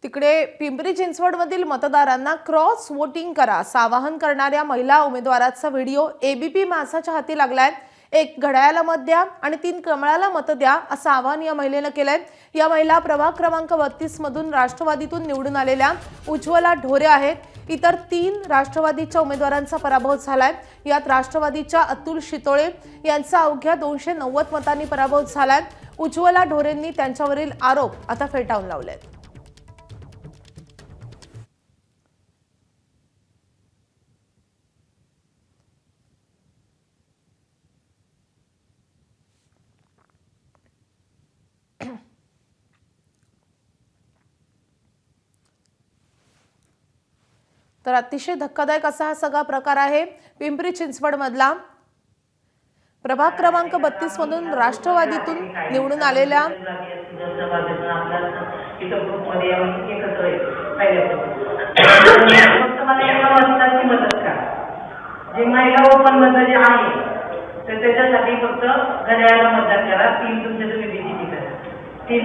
तिकडे पिंपरी चिंचवडमधील मतदारांना cross voting करा असं आवाहन करणाऱ्या महिला उमेदवाराचा व्हिडिओ एबीपी माझाच्या हाती लागलाय। एक घड्याळाला मत द्या आणि 3 कमळाला मत द्या असं आवाहन या महिलेने केलंय। या महिला प्रभाग क्रमांक 32 मधून राष्ट्रवादीतून निवडून आलेल्या उज्ज्वला ढोरे आहेत। इतर 3 राष्ट्रवादीच्या उमेदवारांचा पराभव झालाय। यात राष्ट्रवादीच्या अतुल शितोळे यांचा अवघ्या 290 मतांनी पराभव झालाय। उज्ज्वला ढोरेंनी त्यांच्यावरील आरोप आता फेटाळून लावलेत। तर अतिशय धक्कादायक असा हा सगळा प्रकार आहे। पिंपरी चिंचवड मधला प्रभाग क्रमांक 32 मधून राष्ट्रवादीतून निवडून आलेल्या जे महिला ओपन मध्ये जे आहे तर त्याच्यासाठी फक्त घड्याळाला मतदान करा। 3 तुमच्या तुम्ही बीजेपी करा, 3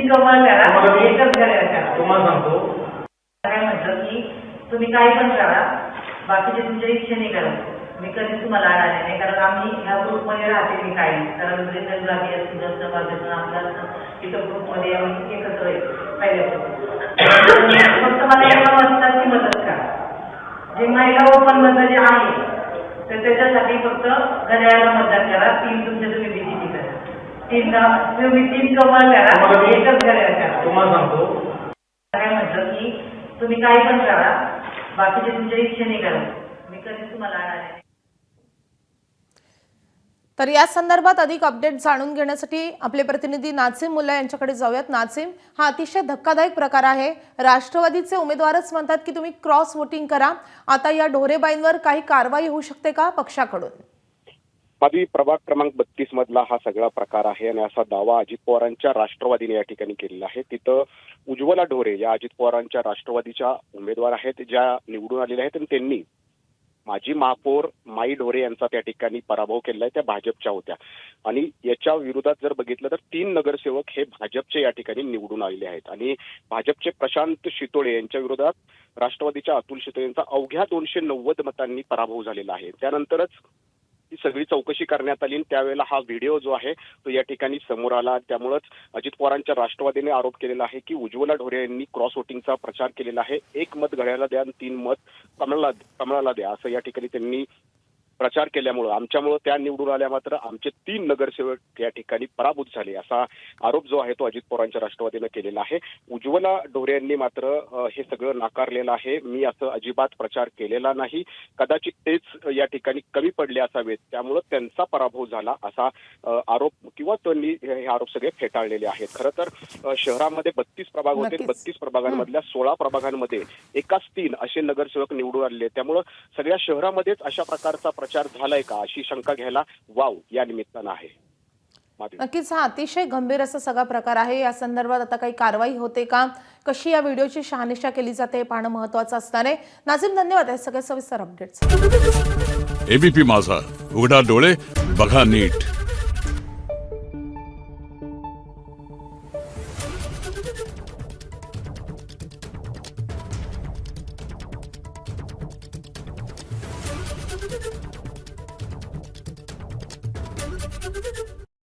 कमळ करा, एकच घड्याळ करा। तुम्हाला सांगतो काय म्हटलं की तुम्ही काही पण करा, बाकीचे तुमच्या इच्छेने करा। मी कधीच तुम्हाला अडवले नाही, कारण आम्ही ह्या ग्रुपमध्ये राहते। मी काही कारण रिझल्ट जागी असतील जास्त बाजून आपल्याला इथं ग्रुपमध्ये आम्ही एकत्र येतो पहिल्यापासून। फक्त मला एका वाजताची मदत करा। जे महिला ओपन मध्ये जे आहे तर त्याच्यासाठी फक्त घड्याळाला मतदान करा। 3 तुमच्या तुम्ही बीजेपी करा, 3 कमळ करा, एकच घड्याळ करा। तुम्हाला सांगतो काय म्हटलं की तुम्ही काही पण करा, बाकीचे तुमच्या इच्छेने करा। मी कधीच तुम्हाला अडवले नाही। तर या संदर्भात अधिक अपडेट जाणून घेण्यासाठी आपले प्रतिनिधी नाझिम मुल्ला यांच्याकडे जाऊयात। नाझिम, हा अतिशय धक्कादायक प्रकार आहे। राष्ट्रवादीचे उमेदवारच म्हणतात की तुम्ही क्रॉस वोटिंग करा। आता या ढोरेबाईंवर काही कारवाई होऊ शकते का पक्षाकडून? मादी प्रभाग क्रमांक 32 मधला हा सगळा प्रकार आहे आणि असा दावा अजित पवारांच्या राष्ट्रवादीने या ठिकाणी केलेला आहे। तिथं उज्ज्वला ढोरे या अजित पवारांच्या राष्ट्रवादीच्या उमेदवार आहेत, ज्या निवडून आलेल्या आहेत आणि त्यांनी माजी महापौर माई ढोरे यांचा त्या ठिकाणी पराभव केलेला आहे। त्या भाजपच्या होत्या आणि याच्या विरोधात जर बघितलं तर 3 नगरसेवक हे भाजपचे या ठिकाणी निवडून आलेले आहेत आणि भाजपचे प्रशांत शितोळे यांच्या विरोधात राष्ट्रवादीच्या अतुल शितोळे यांचा अवघ्या 290 मतांनी पराभव झालेला आहे। त्यानंतरच ही सगळी चौकशी करण्यात आली, त्यावेळेला हा व्हिडिओ जो आहे तो या ठिकाणी समोर आला। त्यामुळेच अजित पवारांच्या राष्ट्रवादीने आरोप केलेला आहे की उज्ज्वला ढोरे यांनी क्रॉस वोटिंगचा प्रचार केलेला आहे। 1 मत घड्याळाला द्या आणि 3 मत कमळाला द्या असं या ठिकाणी त्यांनी प्रचार केल्यामुळे आमच्यामुळे त्या निवडून आल्या, मात्र आमचे 3 नगरसेवक या ठिकाणी पराभूत झाले असा आरोप जो आहे तो अजित पवारांच्या राष्ट्रवादीने केलेला आहे। उज्ज्वला ढोरे यांनी मात्र हे सगळं नाकारलेलं आहे। मी असं अजिबात प्रचार केलेला नाही, कदाचित तेच या ठिकाणी कमी पडले असावेत, त्यामुळे त्यांचा पराभव झाला असा आरोप किंवा त्यांनी हे आरोप सगळे फेटाळलेले आहेत। खरं तर शहरामध्ये 32 प्रभाग होते, 32 प्रभागांमधल्या 16 प्रभागांमध्ये एकाच 3 असे नगरसेवक निवडून आलेले, त्यामुळे सगळ्या शहरामध्येच अशा प्रकारचा प्रचार झालाय का अशी शंका घ्यायला वाव या निमित्तानं आहे। नक्कीच हा अतिशय गंभीर असा सगळा प्रकार आहे। या संदर्भात आता काही कारवाई होते का, कशी या व्हिडिओची शहानिशा केली जाते हे पाहणं महत्त्वाचं असणार आहे। नाझिम, धन्यवाद हे सगळे सविस्तर अपडेट्स। एबीपी माझा, उघडा डोळे बघा नीट।